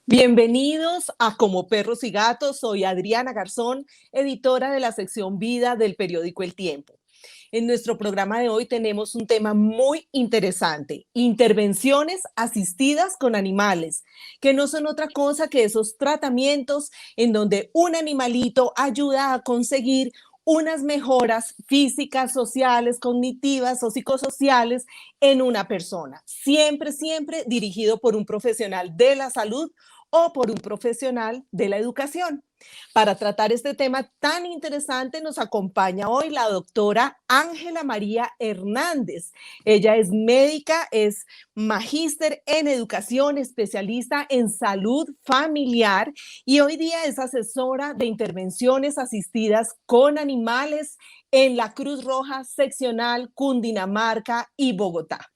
Bienvenidos a Como Perros y Gatos. Soy Adriana Garzón, editora de la sección Vida del periódico El Tiempo. En nuestro programa de hoy tenemos un tema muy interesante: intervenciones asistidas con animales, que no son otra cosa que esos tratamientos en donde un animalito ayuda a conseguir unas mejoras físicas, sociales, cognitivas o psicosociales en una persona. Siempre dirigido por un profesional de la salud o por un profesional de la educación. Para tratar este tema tan interesante nos acompaña hoy la doctora Ángela María Hernández. Ella es médica, es magíster en educación, especialista en salud familiar y hoy día es asesora de intervenciones asistidas con animales en la Cruz Roja Seccional Cundinamarca y Bogotá.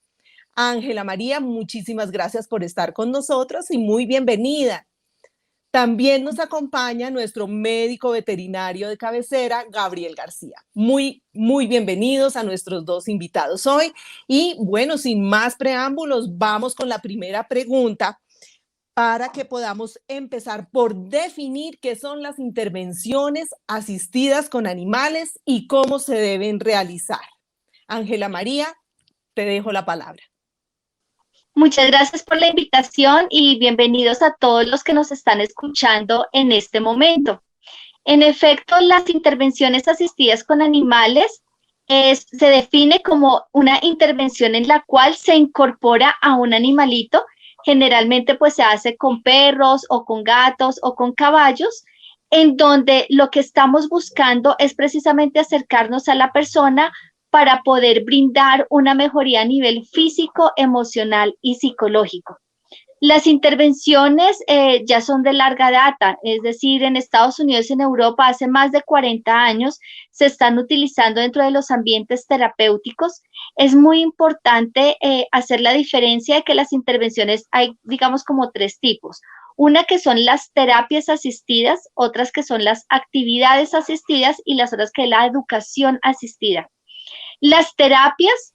Ángela María, muchísimas gracias por estar con nosotros y muy bienvenida. También nos acompaña nuestro médico veterinario de cabecera, Gabriel García. Muy bienvenidos a nuestros dos invitados hoy. Y bueno, sin más preámbulos, vamos con la primera pregunta para que podamos empezar por definir qué son las intervenciones asistidas con animales y cómo se deben realizar. Ángela María, te dejo la palabra. Muchas gracias por la invitación y bienvenidos a todos los que nos están escuchando en este momento. En efecto, las intervenciones asistidas con animales se define como una intervención en la cual se incorpora a un animalito. Generalmente pues se hace con perros o con gatos o con caballos, en donde lo que estamos buscando es precisamente acercarnos a la persona para poder brindar una mejoría a nivel físico, emocional y psicológico. Las intervenciones ya son de larga data, es decir, en Estados Unidos y en Europa hace más de 40 años se están utilizando dentro de los ambientes terapéuticos. Es muy importante hacer la diferencia de que las intervenciones hay, digamos, como tres tipos. Una que son las terapias asistidas, otras que son las actividades asistidas y las otras que es la educación asistida. Las terapias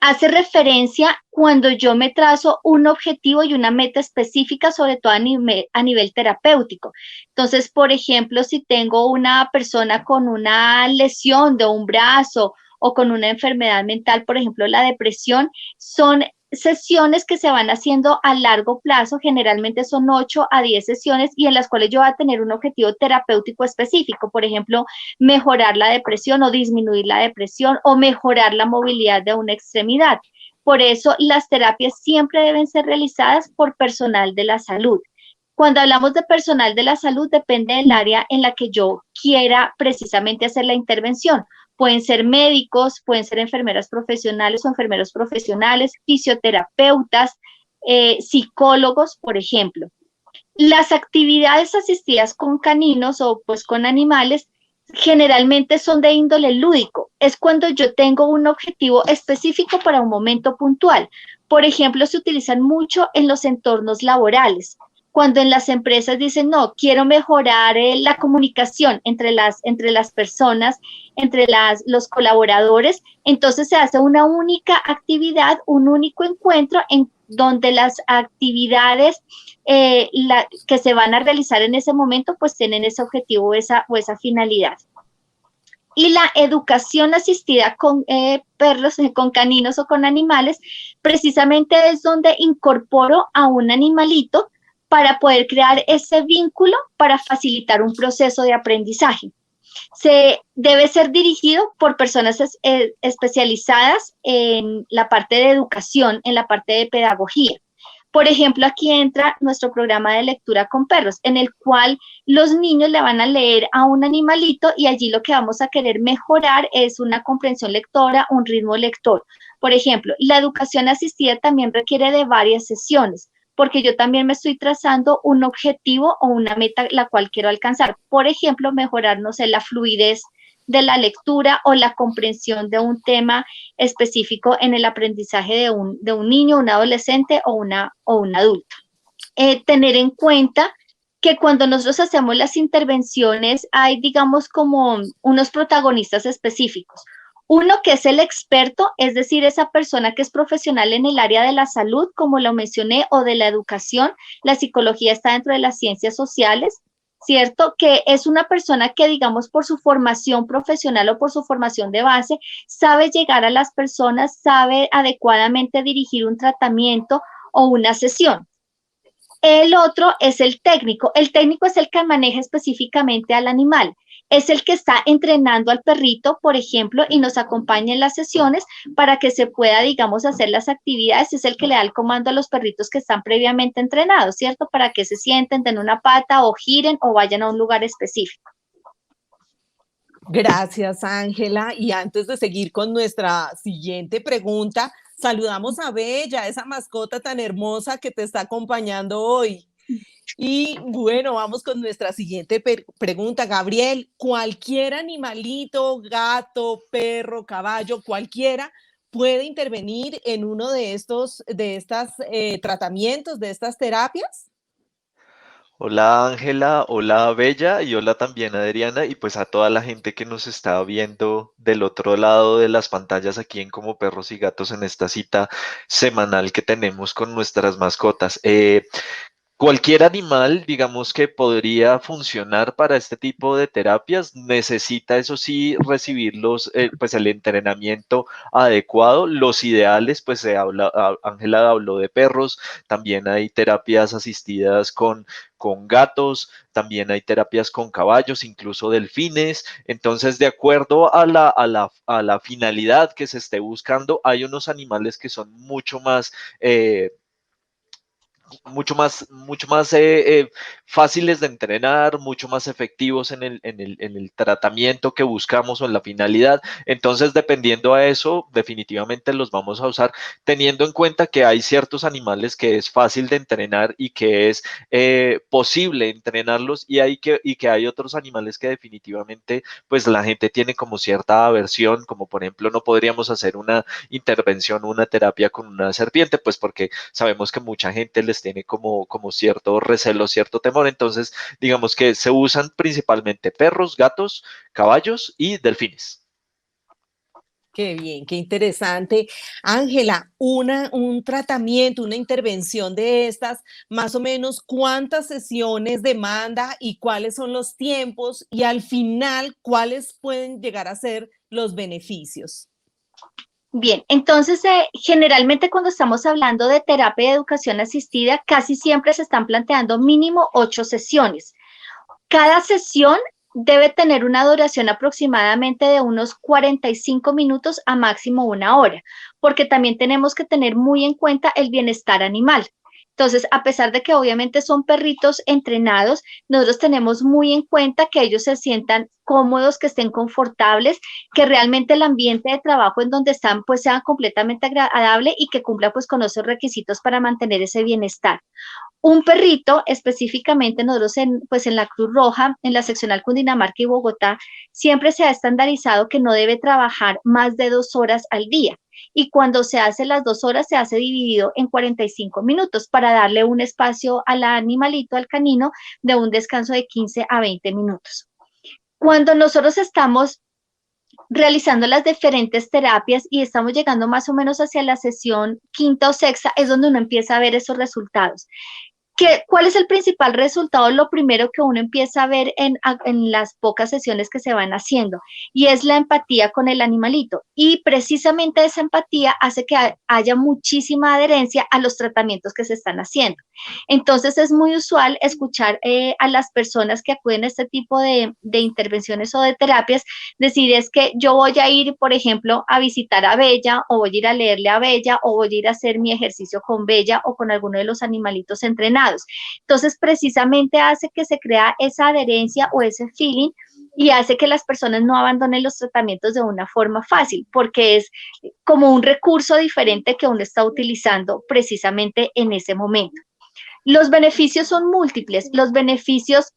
hace referencia cuando yo me trazo un objetivo y una meta específica, sobre todo a nivel terapéutico. Entonces, por ejemplo, si tengo una persona con una lesión de un brazo o con una enfermedad mental, por ejemplo, la depresión, son sesiones que se van haciendo a largo plazo, generalmente son 8 a 10 sesiones y en las cuales yo voy a tener un objetivo terapéutico específico, por ejemplo, mejorar la depresión o disminuir la depresión o mejorar la movilidad de una extremidad. Por eso las terapias siempre deben ser realizadas por personal de la salud. Cuando hablamos de personal de la salud, depende del área en la que yo quiera precisamente hacer la intervención. Pueden ser médicos, pueden ser enfermeras profesionales o enfermeros profesionales, fisioterapeutas, psicólogos, por ejemplo. Las actividades asistidas con caninos o pues con animales generalmente son de índole lúdico. Es cuando yo tengo un objetivo específico para un momento puntual. Por ejemplo, se utilizan mucho en los entornos laborales. Cuando en las empresas dicen, no, quiero mejorar la comunicación entre las personas, entre los colaboradores, entonces se hace una única actividad, un único encuentro en donde las actividades que se van a realizar en ese momento pues tienen ese objetivo o esa finalidad. Y la educación asistida con perros, con caninos o con animales, precisamente es donde incorporo a un animalito para poder crear ese vínculo para facilitar un proceso de aprendizaje. Se debe ser dirigido por personas especializadas en la parte de educación, en la parte de pedagogía. Por ejemplo, aquí entra nuestro programa de lectura con perros, en el cual los niños le van a leer a un animalito y allí lo que vamos a querer mejorar es una comprensión lectora, un ritmo lector. Por ejemplo, la educación asistida también requiere de varias sesiones, porque yo también me estoy trazando un objetivo o una meta la cual quiero alcanzar. Por ejemplo, mejorar, no sé, la fluidez de la lectura o la comprensión de un tema específico en el aprendizaje de un niño, un adolescente o un adulto. Tener en cuenta que cuando nosotros hacemos las intervenciones hay, digamos, como unos protagonistas específicos. Uno que es el experto, es decir, esa persona que es profesional en el área de la salud, como lo mencioné, o de la educación. La psicología está dentro de las ciencias sociales, ¿cierto? Que es una persona que, digamos, por su formación profesional o por su formación de base, sabe llegar a las personas, sabe adecuadamente dirigir un tratamiento o una sesión. El otro es el técnico. El técnico es el que maneja específicamente al animal. Es el que está entrenando al perrito, por ejemplo, y nos acompaña en las sesiones para que se pueda, digamos, hacer las actividades. Es el que le da el comando a los perritos que están previamente entrenados, ¿cierto? Para que se sienten, den una pata o giren o vayan a un lugar específico. Gracias, Ángela. Y antes de seguir con nuestra siguiente pregunta, saludamos a Bella, esa mascota tan hermosa que te está acompañando hoy. Y bueno, vamos con nuestra siguiente pregunta, Gabriel. ¿Cualquier animalito, gato, perro, caballo, cualquiera, puede intervenir en uno de estas tratamientos, de estas terapias? Hola Ángela, hola Bella y hola también Adriana y pues a toda la gente que nos está viendo del otro lado de las pantallas aquí en Como Perros y Gatos en esta cita semanal que tenemos con nuestras mascotas. Cualquier animal, digamos que podría funcionar para este tipo de terapias, necesita, eso sí, recibir pues el entrenamiento adecuado. Los ideales, pues Ángela habló de perros, también hay terapias asistidas con gatos, también hay terapias con caballos, incluso delfines. Entonces, de acuerdo a la finalidad que se esté buscando, hay unos animales que son mucho más fáciles de entrenar, mucho más efectivos en el tratamiento que buscamos o en la finalidad. Entonces, dependiendo a eso, definitivamente los vamos a usar, teniendo en cuenta que hay ciertos animales que es fácil de entrenar y que es posible entrenarlos y que hay otros animales que definitivamente pues la gente tiene como cierta aversión, como por ejemplo no podríamos hacer una intervención, una terapia con una serpiente, pues porque sabemos que mucha gente les tiene como cierto recelo, cierto temor. Entonces, digamos que se usan principalmente perros, gatos, caballos y delfines. Qué bien, qué interesante. Ángela, un tratamiento, una intervención de estas, más o menos, ¿cuántas sesiones demanda y cuáles son los tiempos? Y al final, ¿cuáles pueden llegar a ser los beneficios? Bien, entonces generalmente cuando estamos hablando de terapia de educación asistida, casi siempre se están planteando mínimo 8 sesiones. Cada sesión debe tener una duración aproximadamente de unos 45 minutos a máximo 1 hora, porque también tenemos que tener muy en cuenta el bienestar animal. Entonces, a pesar de que obviamente son perritos entrenados, nosotros tenemos muy en cuenta que ellos se sientan cómodos, que estén confortables, que realmente el ambiente de trabajo en donde están pues sea completamente agradable y que cumpla pues con esos requisitos para mantener ese bienestar. Un perrito, específicamente nosotros pues en la Cruz Roja, en la seccional Cundinamarca y Bogotá, siempre se ha estandarizado que no debe trabajar más de 2 horas al día. Y cuando se hace las 2 horas, se hace dividido en 45 minutos para darle un espacio al animalito, al canino, de un descanso de 15 a 20 minutos. Cuando nosotros estamos realizando las diferentes terapias y estamos llegando más o menos hacia la sesión quinta o sexta, es donde uno empieza a ver esos resultados. ¿Cuál es el principal resultado? Lo primero que uno empieza a ver en las pocas sesiones que se van haciendo, y es la empatía con el animalito. Y precisamente esa empatía hace que haya muchísima adherencia a los tratamientos que se están haciendo. Entonces es muy usual escuchar a las personas que acuden a este tipo de intervenciones o de terapias decir es que yo voy a ir, por ejemplo, a visitar a Bella, o voy a ir a leerle a Bella, o voy a ir a hacer mi ejercicio con Bella o con alguno de los animalitos entrenados. Entonces, precisamente hace que se crea esa adherencia o ese feeling y hace que las personas no abandonen los tratamientos de una forma fácil, porque es como un recurso diferente que uno está utilizando precisamente en ese momento. Los beneficios son múltiples. Los beneficios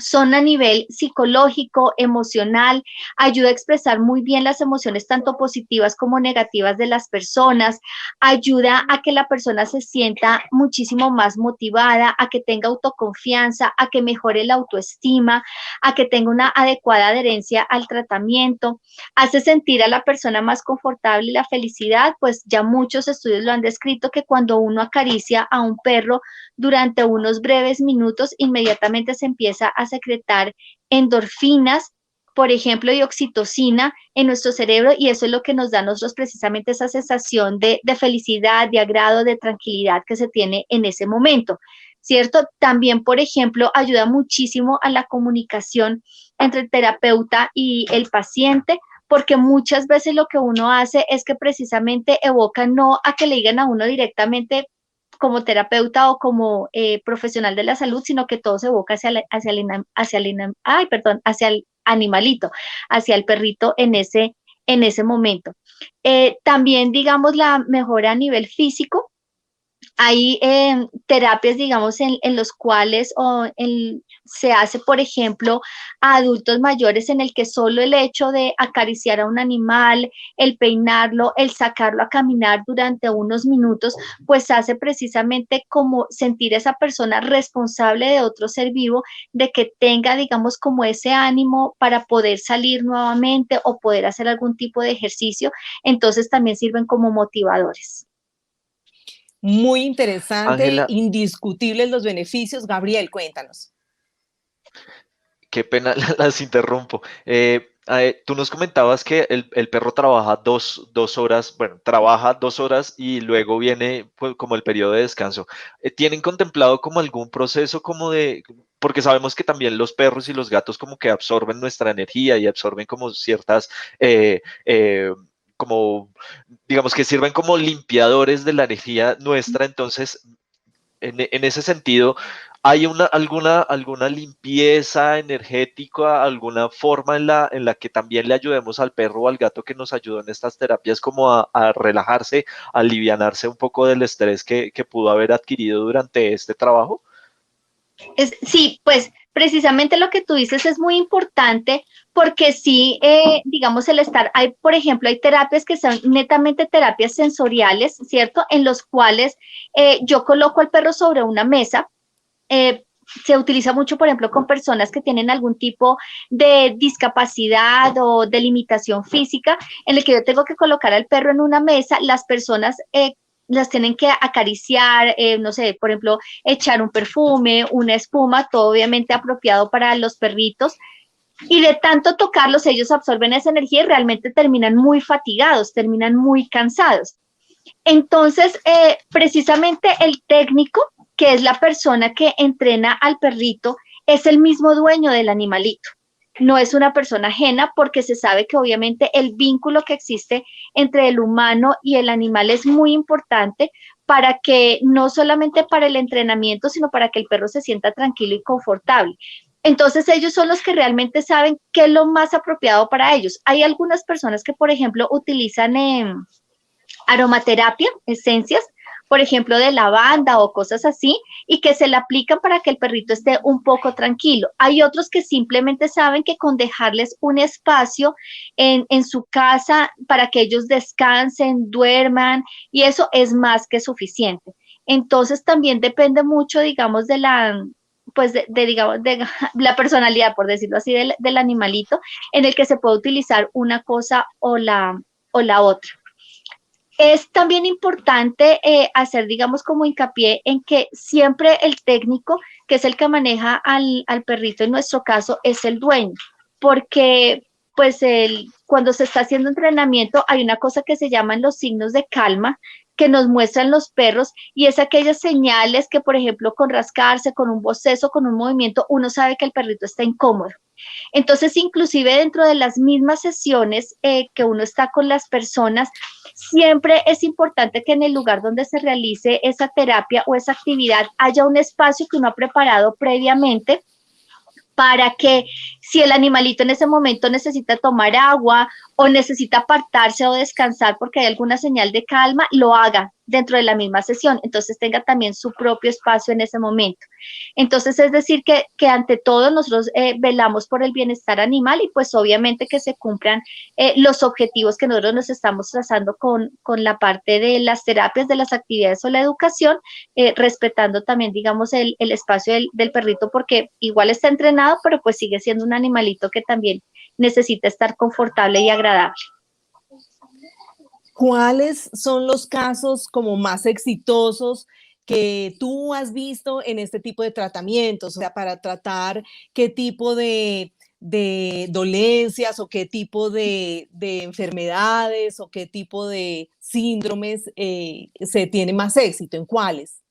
son a nivel psicológico, emocional, ayuda a expresar muy bien las emociones tanto positivas como negativas de las personas, ayuda a que la persona se sienta muchísimo más motivada, a que tenga autoconfianza, a que mejore la autoestima, a que tenga una adecuada adherencia al tratamiento, hace sentir a la persona más confortable y la felicidad, pues ya muchos estudios lo han descrito que cuando uno acaricia a un perro durante unos breves minutos, inmediatamente se empieza a secretar endorfinas, por ejemplo, y oxitocina en nuestro cerebro, y eso es lo que nos da a nosotros precisamente esa sensación de felicidad, de agrado, de tranquilidad que se tiene en ese momento, ¿cierto? También, por ejemplo, ayuda muchísimo a la comunicación entre el terapeuta y el paciente, porque muchas veces lo que uno hace es que precisamente evoca no a que le digan a uno directamente como terapeuta o como profesional de la salud, sino que todo se evoca hacia el animalito, hacia el perrito en ese momento. También, digamos, la mejora a nivel físico. Hay terapias, digamos, en los cuales se hace, por ejemplo, a adultos mayores en el que solo el hecho de acariciar a un animal, el peinarlo, el sacarlo a caminar durante unos minutos, pues hace precisamente como sentir a esa persona responsable de otro ser vivo, de que tenga, digamos, como ese ánimo para poder salir nuevamente o poder hacer algún tipo de ejercicio. Entonces también sirven como motivadores. Muy interesante, Ángela, indiscutibles los beneficios. Gabriel, cuéntanos. qué pena, las interrumpo. Tú nos comentabas que el perro trabaja dos horas, bueno, trabaja 2 horas y luego viene pues, como el periodo de descanso. ¿Tienen contemplado como algún proceso como de, porque sabemos que también los perros y los gatos como que absorben nuestra energía y absorben como ciertas, como, digamos que sirven como limpiadores de la energía nuestra, entonces en ese sentido, ¿hay alguna limpieza energética, alguna forma en la que también le ayudemos al perro o al gato que nos ayudó en estas terapias como a relajarse, a alivianarse un poco del estrés que pudo haber adquirido durante este trabajo? Sí, pues precisamente lo que tú dices es muy importante porque sí, digamos, por ejemplo, hay terapias que son netamente terapias sensoriales, ¿cierto? En los cuales yo coloco al perro sobre una mesa. eh, Se utiliza mucho, por ejemplo, con personas que tienen algún tipo de discapacidad o de limitación física, en el que yo tengo que colocar al perro en una mesa, las personas las tienen que acariciar, no sé, por ejemplo, echar un perfume, una espuma, todo obviamente apropiado para los perritos. Y de tanto tocarlos, ellos absorben esa energía y realmente terminan muy fatigados, terminan muy cansados. Entonces, precisamente el técnico, que es la persona que entrena al perrito, es el mismo dueño del animalito. No es una persona ajena porque se sabe que obviamente el vínculo que existe entre el humano y el animal es muy importante para que no solamente para el entrenamiento, sino para que el perro se sienta tranquilo y confortable. Entonces ellos son los que realmente saben qué es lo más apropiado para ellos. Hay algunas personas que, por ejemplo, utilizan aromaterapia, esencias, por ejemplo, de lavanda o cosas así, y que se le aplican para que el perrito esté un poco tranquilo. Hay otros que simplemente saben que con dejarles un espacio en su casa para que ellos descansen, duerman, y eso es más que suficiente. Entonces también depende mucho, digamos, de la pues digamos, de la personalidad, por decirlo así, del animalito, en el que se puede utilizar una cosa o la otra. Es también importante hacer, digamos, como hincapié en que siempre el técnico, que es el que maneja al perrito, en nuestro caso, es el dueño, porque pues cuando se está haciendo entrenamiento hay una cosa que se llaman los signos de calma que nos muestran los perros y es aquellas señales que, por ejemplo, con rascarse, con un bocezo, con un movimiento, uno sabe que el perrito está incómodo. Entonces, inclusive dentro de las mismas sesiones que uno está con las personas, siempre es importante que en el lugar donde se realice esa terapia o esa actividad haya un espacio que uno ha preparado previamente para que si el animalito en ese momento necesita tomar agua o necesita apartarse o descansar porque hay alguna señal de calma, lo haga dentro de la misma sesión, entonces tenga también su propio espacio en ese momento. Entonces, es decir, que ante todo nosotros velamos por el bienestar animal y pues obviamente que se cumplan los objetivos que nosotros nos estamos trazando con la parte de las terapias, de las actividades o la educación, respetando también, digamos, el espacio del perrito, porque igual está entrenado, pero pues sigue siendo un animalito que también necesita estar confortable y agradable. ¿Cuáles son los casos como más exitosos que tú has visto en este tipo de tratamientos? O sea, para tratar qué tipo de dolencias o qué tipo de enfermedades o qué tipo de síndromes se tiene más éxito, ¿en cuáles?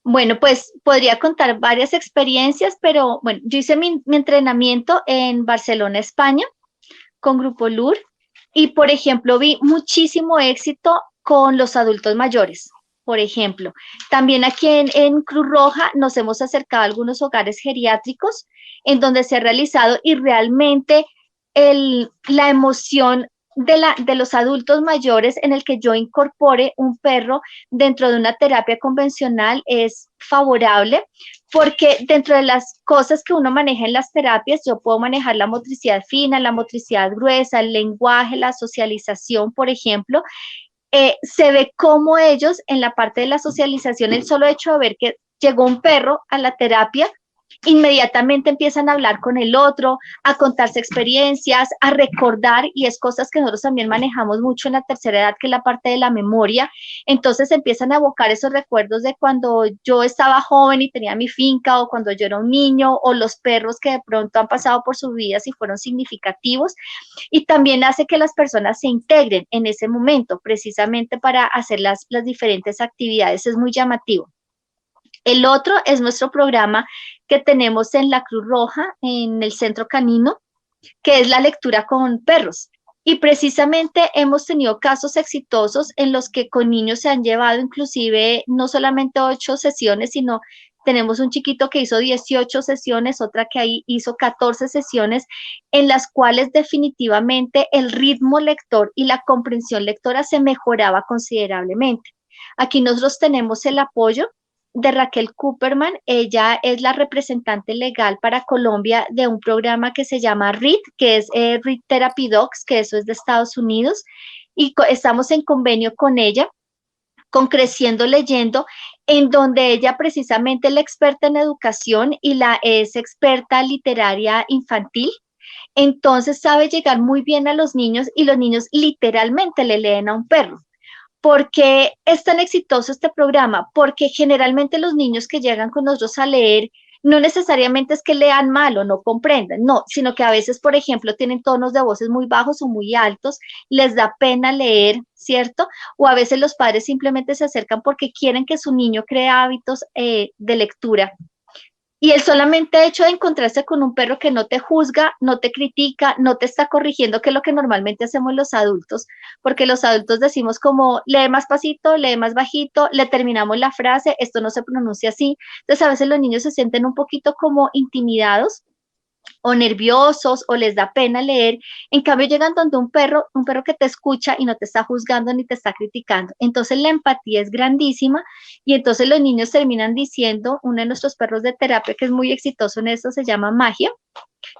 Bueno, pues podría contar varias experiencias, pero bueno, yo hice mi entrenamiento en Barcelona, España, con Grupo LUR, y por ejemplo vi muchísimo éxito con los adultos mayores, por ejemplo. También aquí en Cruz Roja nos hemos acercado a algunos hogares geriátricos en donde se ha realizado y realmente la emoción de los adultos mayores en el que yo incorpore un perro dentro de una terapia convencional es favorable, porque dentro de las cosas que uno maneja en las terapias, yo puedo manejar la motricidad fina, la motricidad gruesa, el lenguaje, la socialización, por ejemplo. Se ve cómo ellos en la parte de la socialización, el solo hecho de ver que llegó un perro a la terapia, inmediatamente empiezan a hablar con el otro, a contarse experiencias, a recordar, y es cosas que nosotros también manejamos mucho en la tercera edad, que es la parte de la memoria. Entonces empiezan a evocar esos recuerdos de cuando yo estaba joven y tenía mi finca, o cuando yo era un niño, o los perros que de pronto han pasado por sus vidas y fueron significativos, y también hace que las personas se integren en ese momento, precisamente para hacer las diferentes actividades. Es muy llamativo. El otro es nuestro programa que tenemos en la Cruz Roja, en el Centro Canino, que es la lectura con perros. Y precisamente hemos tenido casos exitosos en los que con niños se han llevado inclusive no solamente 8 sesiones, sino tenemos un chiquito que hizo 18 sesiones, otra que ahí hizo 14 sesiones, en las cuales definitivamente el ritmo lector y la comprensión lectora se mejoraba considerablemente. Aquí nosotros tenemos el apoyo de Raquel Cooperman. Ella es la representante legal para Colombia de un programa que se llama RIT, que es RIT Therapy Dogs, que eso es de Estados Unidos, y estamos en convenio con ella, con Creciendo Leyendo, en donde ella precisamente es la experta en educación y es experta literaria infantil. Entonces sabe llegar muy bien a los niños, y los niños literalmente le leen a un perro. ¿Por qué es tan exitoso este programa? Porque generalmente los niños que llegan con nosotros a leer no necesariamente es que lean mal o no comprendan, no, sino que a veces, por ejemplo, tienen tonos de voces muy bajos o muy altos, les da pena leer, ¿cierto? O a veces los padres simplemente se acercan porque quieren que su niño cree hábitos de lectura. Y el solamente hecho de encontrarse con un perro que no te juzga, no te critica, no te está corrigiendo, que es lo que normalmente hacemos los adultos, porque los adultos decimos como, lee más pasito, lee más bajito, le terminamos la frase, esto no se pronuncia así. Entonces a veces los niños se sienten un poquito como intimidados o nerviosos, o les da pena leer. En cambio llegan donde un perro que te escucha y no te está juzgando ni te está criticando. Entonces la empatía es grandísima, y entonces los niños terminan diciendo, uno de nuestros perros de terapia que es muy exitoso en esto se llama Magia.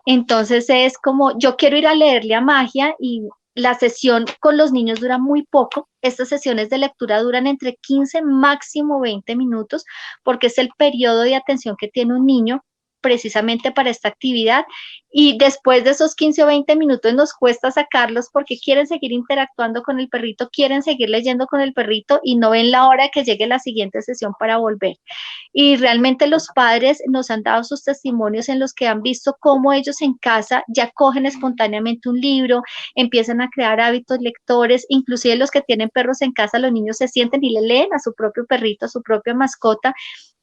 Entonces es como, yo quiero ir a leerle a Magia, y la sesión con los niños dura muy poco. Estas sesiones de lectura duran entre 15, máximo 20 minutos, porque es el periodo de atención que tiene un niño precisamente para esta actividad, y después de esos 15 o 20 minutos nos cuesta sacarlos porque quieren seguir interactuando con el perrito, quieren seguir leyendo con el perrito y no ven la hora de que llegue la siguiente sesión para volver. Y realmente los padres nos han dado sus testimonios en los que han visto cómo ellos en casa ya cogen espontáneamente un libro, empiezan a crear hábitos lectores, inclusive los que tienen perros en casa, los niños se sienten y le leen a su propio perrito, a su propia mascota.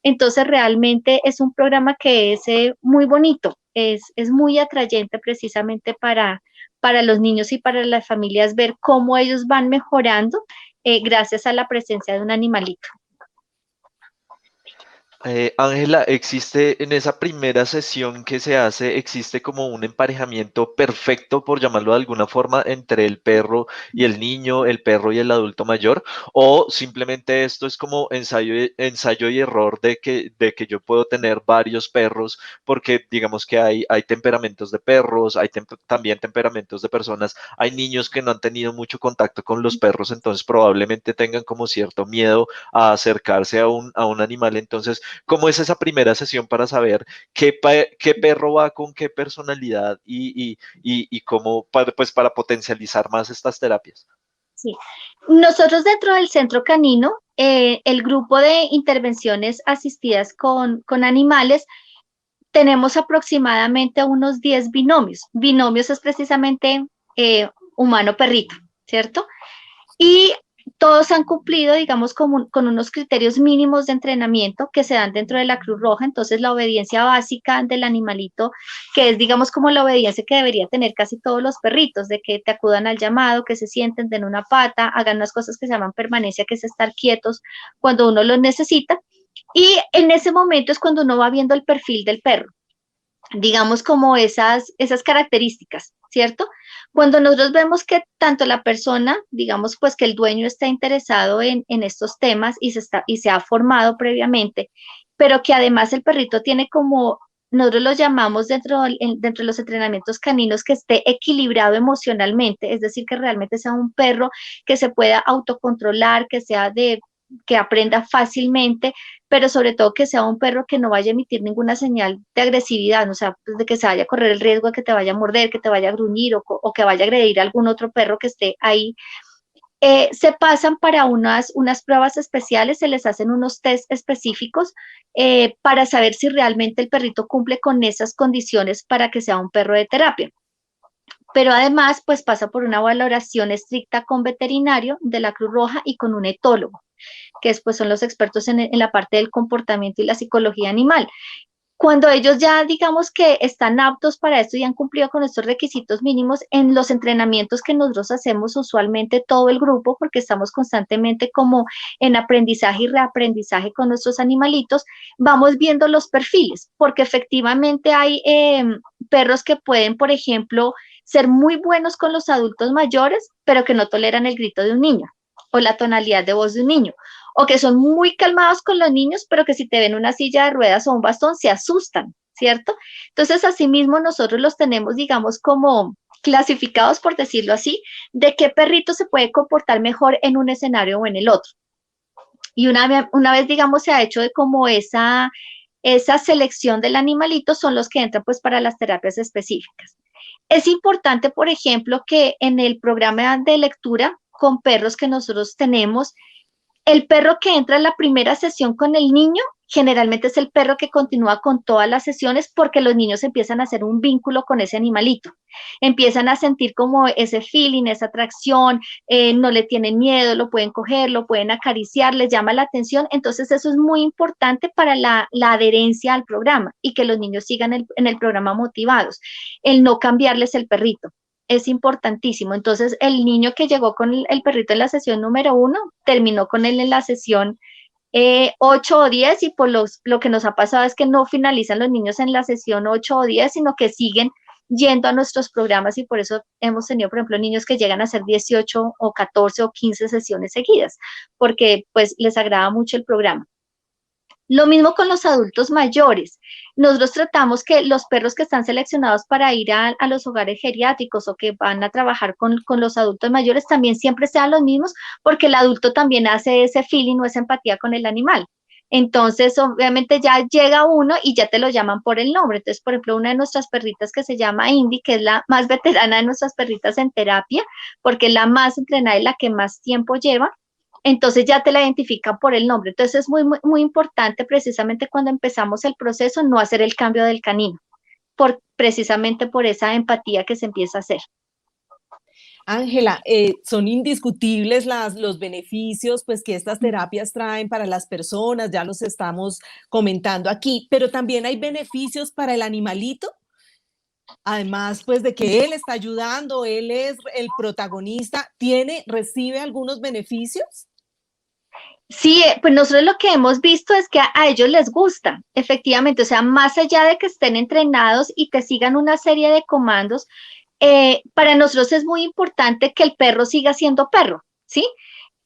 Entonces realmente es un programa que es muy bonito, es muy atrayente precisamente para los niños y para las familias ver cómo ellos van mejorando gracias a la presencia de un animalito. Ángela, existe en esa primera sesión que se hace, existe como un emparejamiento perfecto, por llamarlo de alguna forma, entre el perro y el niño, el perro y el adulto mayor, o simplemente esto es como ensayo y error de que yo puedo tener varios perros, porque digamos que hay temperamentos de perros, también temperamentos de personas, hay niños que no han tenido mucho contacto con los perros, entonces probablemente tengan como cierto miedo a acercarse a un animal, entonces ¿cómo es esa primera sesión para saber qué perro va con qué personalidad y cómo pues para potencializar más estas terapias? Sí. Nosotros dentro del centro canino, el grupo de intervenciones asistidas con animales, tenemos aproximadamente unos 10 binomios. Binomios es precisamente humano-perrito, ¿cierto? Y todos han cumplido, digamos, con unos criterios mínimos de entrenamiento que se dan dentro de la Cruz Roja. Entonces, la obediencia básica del animalito, que es, digamos, como la obediencia que debería tener casi todos los perritos, de que te acudan al llamado, que se sienten, den una pata, hagan unas cosas que se llaman permanencia, que es estar quietos cuando uno los necesita. Y en ese momento es cuando uno va viendo el perfil del perro, digamos como esas características, ¿cierto? Cuando nosotros vemos que tanto la persona, digamos pues que el dueño está interesado en estos temas y se ha formado previamente, pero que además el perrito tiene como, nosotros lo llamamos dentro de los entrenamientos caninos, que esté equilibrado emocionalmente, es decir, que realmente sea un perro que se pueda autocontrolar, que aprenda fácilmente, pero sobre todo que sea un perro que no vaya a emitir ninguna señal de agresividad, o sea, pues de que se vaya a correr el riesgo de que te vaya a morder, que te vaya a gruñir o que vaya a agredir a algún otro perro que esté ahí. Se pasan para unas pruebas especiales, se les hacen unos test específicos para saber si realmente el perrito cumple con esas condiciones para que sea un perro de terapia. Pero además, pues pasa por una valoración estricta con veterinario de la Cruz Roja y con un etólogo, que después son los expertos en la parte del comportamiento y la psicología animal. Cuando ellos ya digamos que están aptos para esto y han cumplido con estos requisitos mínimos, en los entrenamientos que nosotros hacemos usualmente todo el grupo, porque estamos constantemente como en aprendizaje y reaprendizaje con nuestros animalitos, vamos viendo los perfiles, porque efectivamente hay perros que pueden, por ejemplo, ser muy buenos con los adultos mayores, pero que no toleran el grito de un niño o la tonalidad de voz de un niño, o que son muy calmados con los niños, pero que si te ven una silla de ruedas o un bastón se asustan, ¿cierto? Entonces, asimismo, nosotros los tenemos, digamos, como clasificados, por decirlo así, de qué perrito se puede comportar mejor en un escenario o en el otro. Y una vez digamos, se ha hecho de como esa selección del animalito, son los que entran pues para las terapias específicas. Es importante, por ejemplo, que en el programa de lectura con perros que nosotros tenemos, el perro que entra en la primera sesión con el niño, generalmente es el perro que continúa con todas las sesiones porque los niños empiezan a hacer un vínculo con ese animalito, empiezan a sentir como ese feeling, esa atracción, no le tienen miedo, lo pueden coger, lo pueden acariciar, les llama la atención, entonces eso es muy importante para la adherencia al programa y que los niños sigan en el programa motivados, el no cambiarles el perrito es importantísimo. Entonces, el niño que llegó con el perrito en la sesión número 1, terminó con él en la sesión 8 o 10 y por lo que nos ha pasado es que no finalizan los niños en la sesión 8 o 10, sino que siguen yendo a nuestros programas y por eso hemos tenido, por ejemplo, niños que llegan a hacer 18 o 14 o 15 sesiones seguidas, porque pues les agrada mucho el programa. Lo mismo con los adultos mayores. Nosotros tratamos que los perros que están seleccionados para ir a los hogares geriátricos o que van a trabajar con los adultos mayores también siempre sean los mismos, porque el adulto también hace ese feeling o esa empatía con el animal. Entonces, obviamente ya llega uno y ya te lo llaman por el nombre. Entonces, por ejemplo, una de nuestras perritas que se llama Indy, que es la más veterana de nuestras perritas en terapia, porque es la más entrenada y la que más tiempo lleva, entonces ya te la identifican por el nombre. Entonces es muy, muy, muy importante precisamente cuando empezamos el proceso no hacer el cambio del canino, precisamente por esa empatía que se empieza a hacer. Ángela, son indiscutibles los beneficios pues, que estas terapias traen para las personas, ya los estamos comentando aquí, pero también hay beneficios para el animalito. Además, pues de que él está ayudando, él es el protagonista, recibe algunos beneficios. Sí, pues nosotros lo que hemos visto es que a ellos les gusta, efectivamente, o sea, más allá de que estén entrenados y que sigan una serie de comandos, para nosotros es muy importante que el perro siga siendo perro, ¿sí?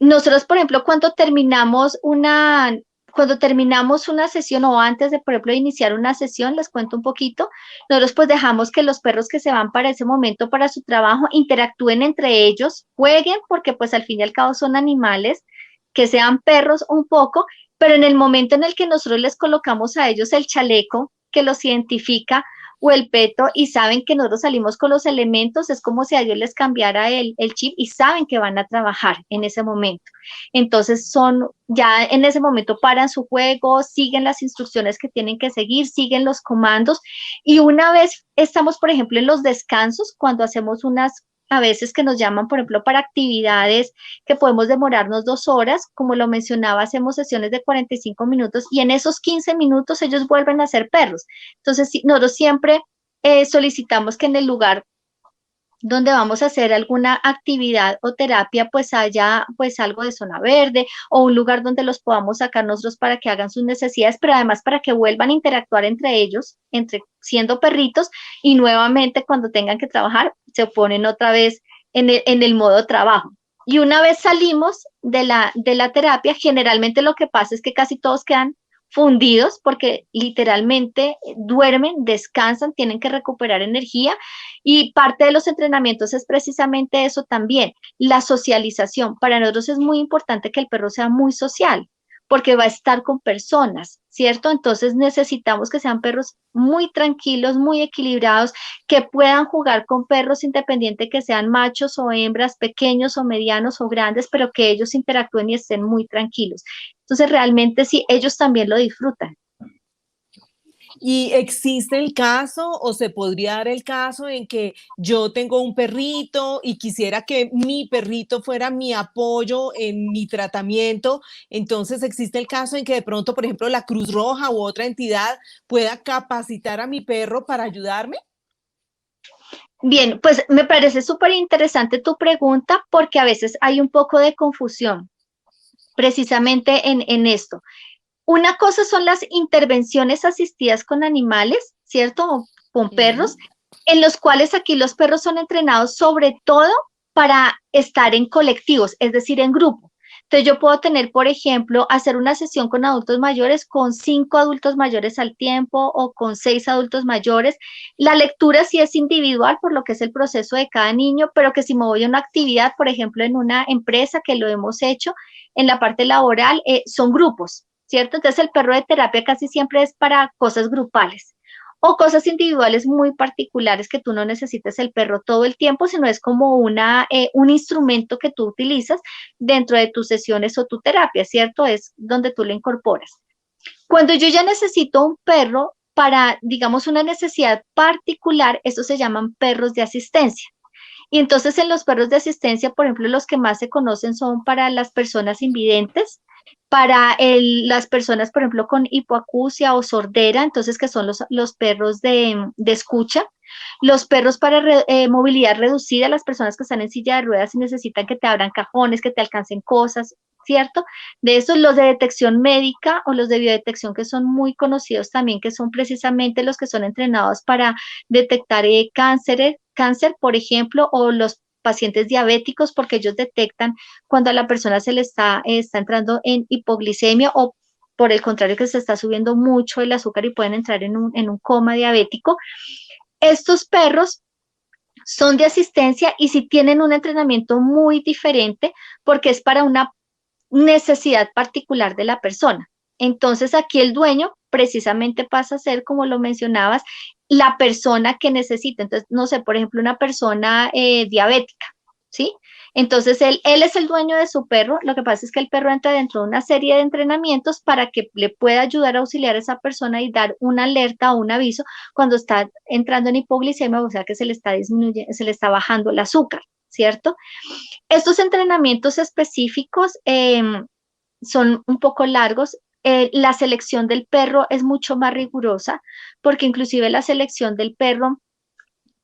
Nosotros, por ejemplo, cuando terminamos una sesión o antes de, por ejemplo, iniciar una sesión, les cuento un poquito, nosotros pues dejamos que los perros que se van para ese momento, para su trabajo, interactúen entre ellos, jueguen, porque pues al fin y al cabo son animales, que sean perros un poco, pero en el momento en el que nosotros les colocamos a ellos el chaleco que los identifica, o el peto y saben que nosotros salimos con los elementos, es como si a ellos les cambiara el chip y saben que van a trabajar en ese momento. Entonces ya en ese momento paran su juego, siguen las instrucciones que tienen que seguir, siguen los comandos y una vez estamos, por ejemplo, en los descansos, cuando hacemos a veces que nos llaman, por ejemplo, para actividades que podemos demorarnos 2 horas, como lo mencionaba, hacemos sesiones de 45 minutos y en esos 15 minutos ellos vuelven a ser perros. Entonces, nosotros siempre solicitamos que en el lugar donde vamos a hacer alguna actividad o terapia, pues haya pues algo de zona verde o un lugar donde los podamos sacar nosotros para que hagan sus necesidades, pero además para que vuelvan a interactuar entre ellos, entre siendo perritos y nuevamente cuando tengan que trabajar se ponen otra vez en el modo trabajo. Y una vez salimos de la terapia, generalmente lo que pasa es que casi todos quedan fundidos porque literalmente duermen, descansan, tienen que recuperar energía y parte de los entrenamientos es precisamente eso también, la socialización. Para nosotros es muy importante que el perro sea muy social, porque va a estar con personas, ¿cierto? Entonces necesitamos que sean perros muy tranquilos, muy equilibrados, que puedan jugar con perros independiente que sean machos o hembras, pequeños o medianos o grandes, pero que ellos interactúen y estén muy tranquilos. Entonces realmente sí, ellos también lo disfrutan. ¿Y existe el caso o se podría dar el caso en que yo tengo un perrito y quisiera que mi perrito fuera mi apoyo en mi tratamiento? Entonces existe el caso en que de pronto, por ejemplo, la Cruz Roja u otra entidad pueda capacitar a mi perro para ayudarme. Bien, pues me parece súper interesante tu pregunta porque a veces hay un poco de confusión precisamente en esto. Una cosa son las intervenciones asistidas con animales, ¿cierto? O con perros, Sí. en los cuales aquí los perros son entrenados sobre todo para estar en colectivos, es decir, en grupo. Entonces yo puedo tener, por ejemplo, hacer una sesión con adultos mayores, con 5 adultos mayores al tiempo o con 6 adultos mayores. La lectura sí es individual por lo que es el proceso de cada niño, pero que si me voy a una actividad, por ejemplo, en una empresa que lo hemos hecho, en la parte laboral, son grupos, ¿cierto? Entonces el perro de terapia casi siempre es para cosas grupales o cosas individuales muy particulares que tú no necesites el perro todo el tiempo, sino es como un instrumento que tú utilizas dentro de tus sesiones o tu terapia, ¿cierto? Es donde tú lo incorporas. Cuando yo ya necesito un perro para, digamos, una necesidad particular, estos se llaman perros de asistencia. Y entonces en los perros de asistencia, por ejemplo, los que más se conocen son para las personas invidentes, para las personas, por ejemplo, con hipoacusia o sordera, entonces que son los perros de escucha, los perros para movilidad reducida, las personas que están en silla de ruedas y necesitan que te abran cajones, que te alcancen cosas, ¿cierto? De esos, los de detección médica o los de biodetección que son muy conocidos también, que son precisamente los que son entrenados para detectar cáncer, por ejemplo, o los pacientes diabéticos, porque ellos detectan cuando a la persona está entrando en hipoglicemia o por el contrario que se está subiendo mucho el azúcar y pueden entrar en un coma diabético. Estos perros son de asistencia y sí tienen un entrenamiento muy diferente porque es para una necesidad particular de la persona. Entonces aquí el dueño precisamente pasa a ser, como lo mencionabas, la persona que necesita. Entonces, no sé, por ejemplo, una persona diabética, ¿sí? Entonces, él es el dueño de su perro. Lo que pasa es que el perro entra dentro de una serie de entrenamientos para que le pueda ayudar a auxiliar a esa persona y dar una alerta o un aviso cuando está entrando en hipoglicemia, o sea que se le está disminuyendo, se le está bajando el azúcar, ¿cierto? Estos entrenamientos específicos son un poco largos. La selección del perro es mucho más rigurosa porque inclusive la selección del perro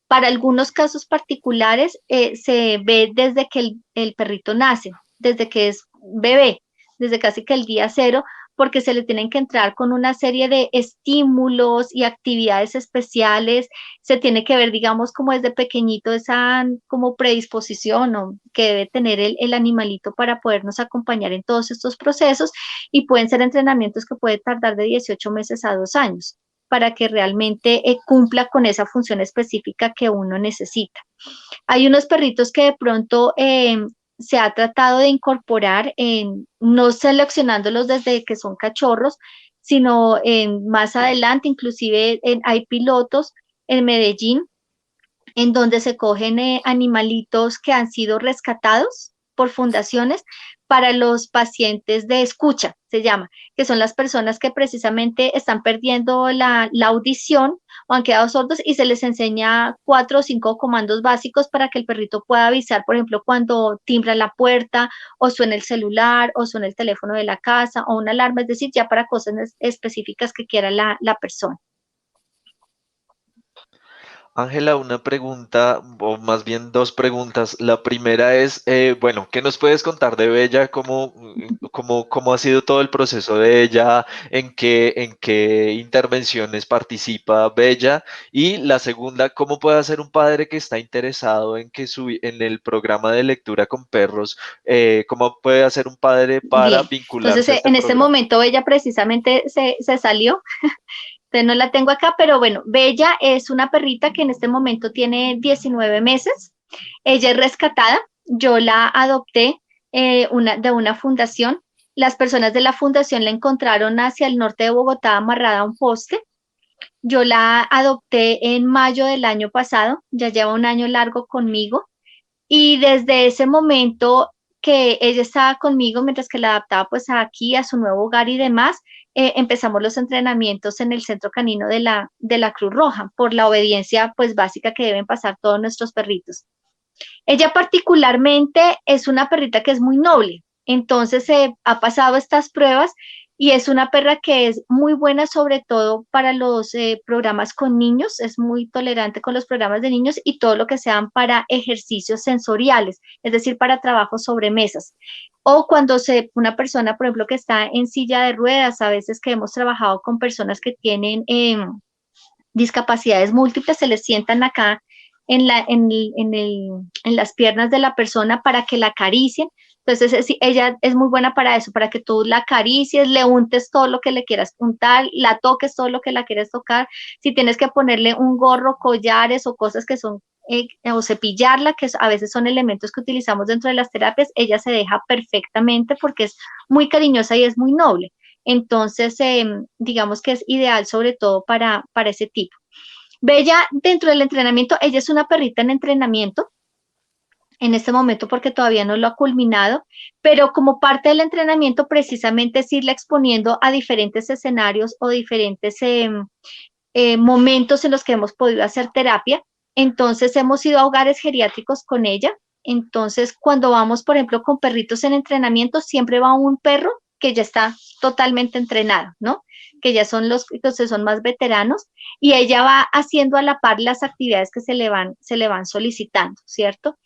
para algunos casos particulares se ve desde que el perrito nace, desde que es bebé. desde casi que el día cero, porque se le tienen que entrar con una serie de estímulos y actividades especiales. Se tiene que ver, digamos, como desde pequeñito esa como predisposición, ¿no?, que debe tener el animalito para podernos acompañar en todos estos procesos, y pueden ser entrenamientos que pueden tardar de 18 meses a 2 años para que realmente cumpla con esa función específica que uno necesita. Hay unos perritos que de pronto se ha tratado de incorporar, no seleccionándolos desde que son cachorros, sino más adelante, inclusive hay pilotos en Medellín en donde se cogen animalitos que han sido rescatados por fundaciones para los pacientes de escucha, se llama, que son las personas que precisamente están perdiendo la audición o han quedado sordos, y se les enseña 4 o 5 comandos básicos para que el perrito pueda avisar, por ejemplo, cuando timbra la puerta o suena el celular o suena el teléfono de la casa o una alarma, es decir, ya para cosas específicas que quiera la persona. Ángela, una pregunta, o más bien dos preguntas. La primera es, bueno, ¿qué nos puedes contar de Bella? ¿Cómo ha sido todo el proceso de ella? ¿En qué intervenciones participa Bella? Y la segunda, ¿cómo puede hacer un padre que está interesado en el programa de lectura con perros? ¿Cómo puede hacer un padre para Bien, entonces vincularse a este en este programa? momento ella precisamente se salió. Entonces no la tengo acá, pero bueno, Bella es una perrita que en este momento tiene 19 meses. Ella es rescatada. Yo la adopté de una fundación. Las personas de la fundación la encontraron hacia el norte de Bogotá amarrada a un poste. Yo la adopté en mayo del año pasado. Ya lleva un año largo conmigo. Y desde ese momento que ella estaba conmigo, mientras que la adaptaba pues aquí a su nuevo hogar y demás, empezamos los entrenamientos en el centro canino de la Cruz Roja, por la obediencia pues básica que deben pasar todos nuestros perritos. Ella particularmente es una perrita que es muy noble, entonces ha pasado estas pruebas y es una perra que es muy buena sobre todo para los programas con niños, es muy tolerante con los programas de niños y todo lo que sean para ejercicios sensoriales, es decir, para trabajos sobre mesas. O cuando una persona, por ejemplo, que está en silla de ruedas, a veces que hemos trabajado con personas que tienen discapacidades múltiples, se les sientan acá en las piernas de la persona para que la acaricien. Entonces, ella es muy buena para eso, para que tú la acaricies, le untes todo lo que le quieras untar, la toques todo lo que la quieras tocar. Si tienes que ponerle un gorro, collares o cosas que son, o cepillarla, que a veces son elementos que utilizamos dentro de las terapias, ella se deja perfectamente porque es muy cariñosa y es muy noble. Entonces, digamos que es ideal sobre todo para ese tipo. Bella, dentro del entrenamiento, ella es una perrita en entrenamiento en este momento porque todavía no lo ha culminado, pero como parte del entrenamiento precisamente es irla exponiendo a diferentes escenarios o diferentes momentos en los que hemos podido hacer terapia. Entonces hemos ido a hogares geriátricos con ella. Entonces cuando vamos, por ejemplo, con perritos en entrenamiento, siempre va un perro que ya está totalmente entrenado, ¿no? Que ya son los que son más veteranos, y ella va haciendo a la par las actividades que se le van solicitando, ¿cierto?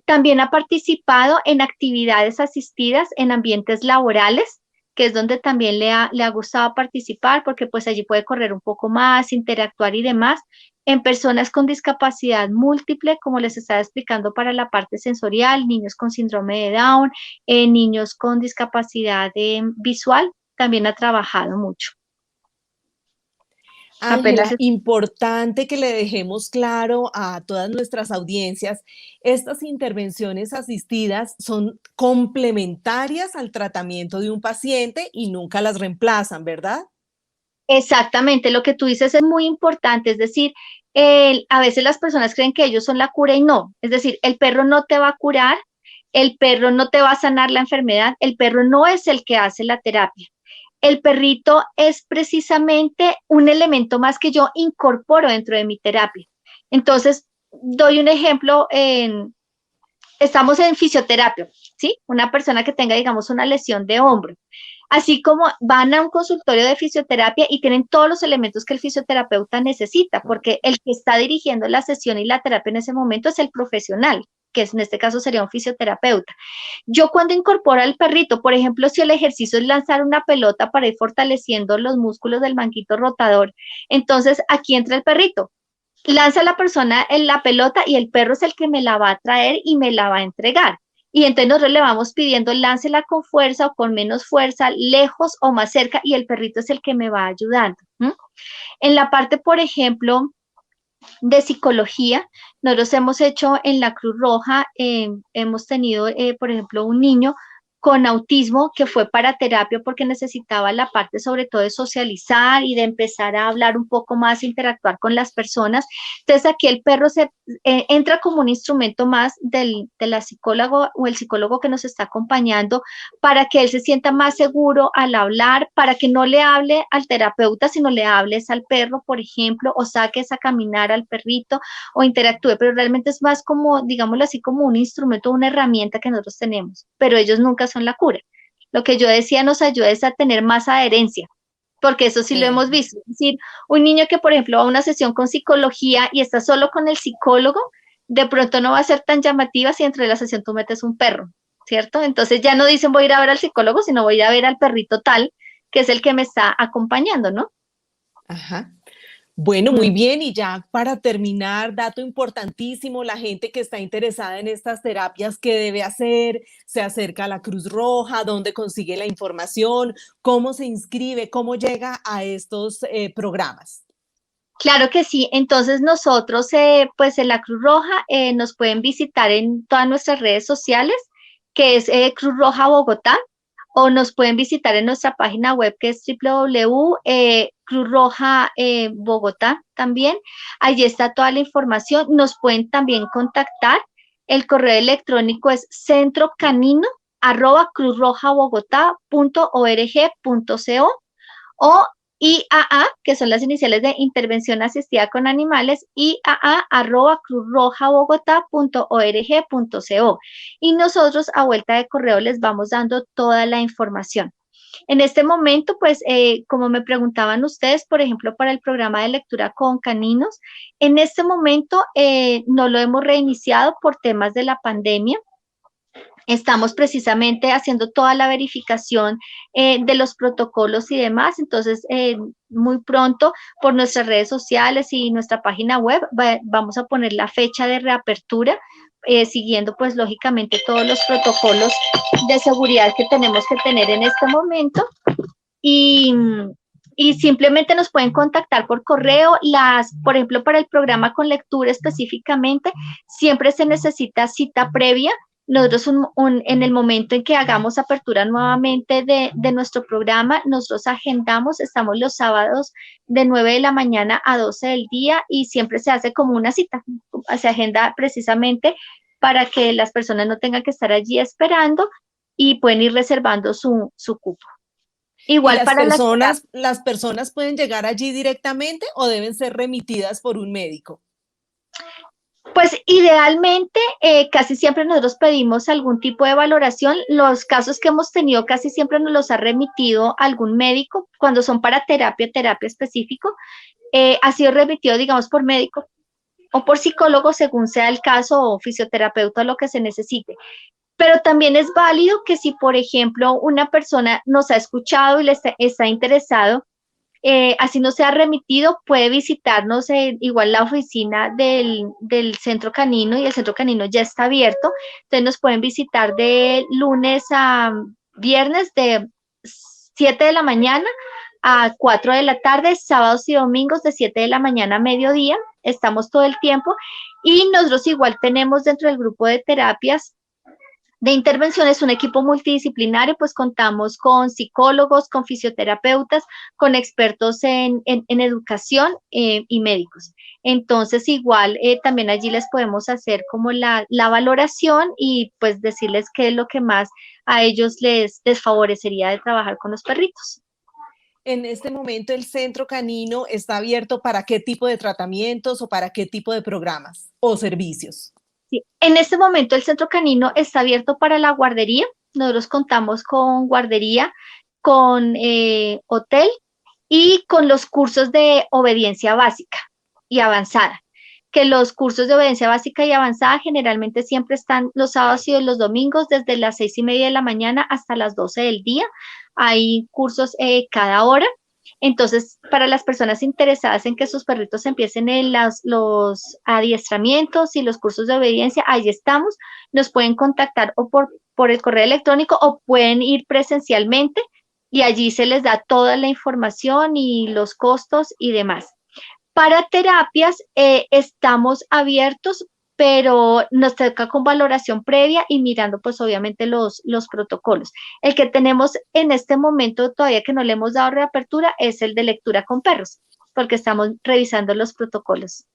También ha participado en actividades asistidas en ambientes laborales, que es donde también le ha gustado participar, porque pues allí puede correr un poco más, interactuar y demás. En personas con discapacidad múltiple, como les estaba explicando para la parte sensorial, niños con síndrome de Down, niños con discapacidad visual, también ha trabajado mucho. Ángela, importante que le dejemos claro a todas nuestras audiencias, estas intervenciones asistidas son complementarias al tratamiento de un paciente y nunca las reemplazan, ¿verdad? Exactamente, lo que tú dices es muy importante, es decir, a veces las personas creen que ellos son la cura y no, es decir, el perro no te va a curar, el perro no te va a sanar la enfermedad, el perro no es el que hace la terapia. El perrito es precisamente un elemento más que yo incorporo dentro de mi terapia. Entonces, doy un ejemplo, estamos en fisioterapia, ¿sí? Una persona que tenga, digamos, una lesión de hombro. Así como van a un consultorio de fisioterapia y tienen todos los elementos que el fisioterapeuta necesita, porque el que está dirigiendo la sesión y la terapia en ese momento es el profesional que en este caso sería un fisioterapeuta. Yo cuando incorporo al perrito, por ejemplo, si el ejercicio es lanzar una pelota para ir fortaleciendo los músculos del manguito rotador, entonces aquí entra el perrito. Lanza la persona en la pelota y el perro es el que me la va a traer y me la va a entregar. Y entonces nosotros le vamos pidiendo, láncela con fuerza o con menos fuerza, lejos o más cerca, y el perrito es el que me va ayudando. En la parte, por ejemplo, de psicología, nosotros hemos hecho en la Cruz Roja, hemos tenido, por ejemplo, un niño con autismo que fue para terapia porque necesitaba la parte sobre todo de socializar y de empezar a hablar un poco más, interactuar con las personas. Entonces aquí el perro entra como un instrumento más de la psicólogo o el psicólogo que nos está acompañando para que él se sienta más seguro al hablar, para que no le hable al terapeuta, sino le hables al perro, por ejemplo, o saques a caminar al perrito o interactúe, pero realmente es más como, digámoslo así, como un instrumento, una herramienta que nosotros tenemos, pero ellos nunca son la cura. Lo que yo decía nos ayuda es a tener más adherencia, porque eso sí lo hemos visto. Es decir, un niño que, por ejemplo, va a una sesión con psicología y está solo con el psicólogo, de pronto no va a ser tan llamativa si entre la sesión tú metes un perro, ¿cierto? Entonces ya no dicen voy a ir a ver al psicólogo, sino voy a ir a ver al perrito tal, que es el que me está acompañando, ¿no? Ajá. Bueno, muy bien. Y ya para terminar, dato importantísimo, la gente que está interesada en estas terapias, ¿qué debe hacer? ¿Se acerca a la Cruz Roja? ¿Dónde consigue la información? ¿Cómo se inscribe? ¿Cómo llega a estos programas? Claro que sí. Entonces nosotros, pues en la Cruz Roja, nos pueden visitar en todas nuestras redes sociales, que es Cruz Roja Bogotá, o nos pueden visitar en nuestra página web, que es Cruz Roja Bogotá también. Allí está toda la información. Nos pueden también contactar. El correo electrónico es centrocanino@cruzrojabogotá.org.co o IAA, que son las iniciales de Intervención Asistida con Animales, IAA@cruzrojabogotá.org.co. Y nosotros a vuelta de correo les vamos dando toda la información. En este momento, pues, como me preguntaban ustedes, por ejemplo, para el programa de lectura con caninos, en este momento no lo hemos reiniciado por temas de la pandemia. Estamos precisamente haciendo toda la verificación de los protocolos y demás, entonces muy pronto por nuestras redes sociales y nuestra página web vamos a poner la fecha de reapertura, siguiendo pues lógicamente todos los protocolos de seguridad que tenemos que tener en este momento y simplemente nos pueden contactar por correo. Por ejemplo, para el programa con lectura específicamente, siempre se necesita cita previa. Nosotros en el momento en que hagamos apertura nuevamente de nuestro programa, nosotros agendamos, estamos los sábados de 9 de la mañana a 12 del día y siempre se hace como una cita, se agenda precisamente para que las personas no tengan que estar allí esperando y pueden ir reservando su cupo. ¿Y Igual para las personas pueden llegar allí directamente o deben ser remitidas por un médico? Pues idealmente, casi siempre nosotros pedimos algún tipo de valoración. Los casos que hemos tenido casi siempre nos los ha remitido algún médico cuando son para terapia específico. Ha sido remitido, digamos, por médico o por psicólogo, según sea el caso, o fisioterapeuta, lo que se necesite. Pero también es válido que si, por ejemplo, una persona nos ha escuchado y le está interesado, así no sea remitido, puede visitarnos igual la oficina del centro canino, y el centro canino ya está abierto. Entonces nos pueden visitar de lunes a viernes de 7 de la mañana a 4 de la tarde, sábados y domingos de 7 de la mañana a mediodía. Estamos todo el tiempo y nosotros igual tenemos dentro del grupo de terapias de intervenciones un equipo multidisciplinario, pues contamos con psicólogos, con fisioterapeutas, con expertos en educación y médicos. Entonces, igual también allí les podemos hacer como la valoración y pues decirles qué es lo que más a ellos les favorecería de trabajar con los perritos. En este momento, ¿el centro canino está abierto para qué tipo de tratamientos o para qué tipo de programas o servicios? Sí. En este momento el centro canino está abierto para la guardería. Nosotros contamos con guardería, con hotel y con los cursos de obediencia básica y avanzada. que los cursos de obediencia básica y avanzada generalmente siempre están los sábados y los domingos desde las 6:30 de la mañana hasta las 12 del día. Hay cursos cada hora. Entonces, para las personas interesadas en que sus perritos empiecen en los adiestramientos y los cursos de obediencia, ahí estamos. Nos pueden contactar o por el correo electrónico o pueden ir presencialmente y allí se les da toda la información y los costos y demás. Para terapias estamos abiertos, pero nos toca con valoración previa y mirando pues obviamente los protocolos. El que tenemos en este momento todavía que no le hemos dado reapertura es el de lectura con perros, porque estamos revisando los protocolos.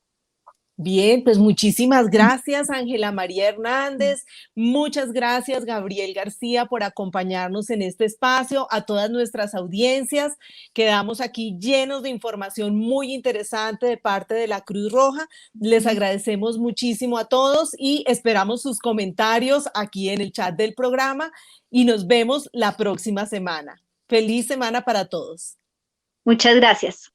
Bien, pues muchísimas gracias, Ángela María Hernández. Muchas gracias, Gabriel García, por acompañarnos en este espacio. A todas nuestras audiencias, quedamos aquí llenos de información muy interesante de parte de la Cruz Roja. Les agradecemos muchísimo a todos y esperamos sus comentarios aquí en el chat del programa y nos vemos la próxima semana. Feliz semana para todos. Muchas gracias.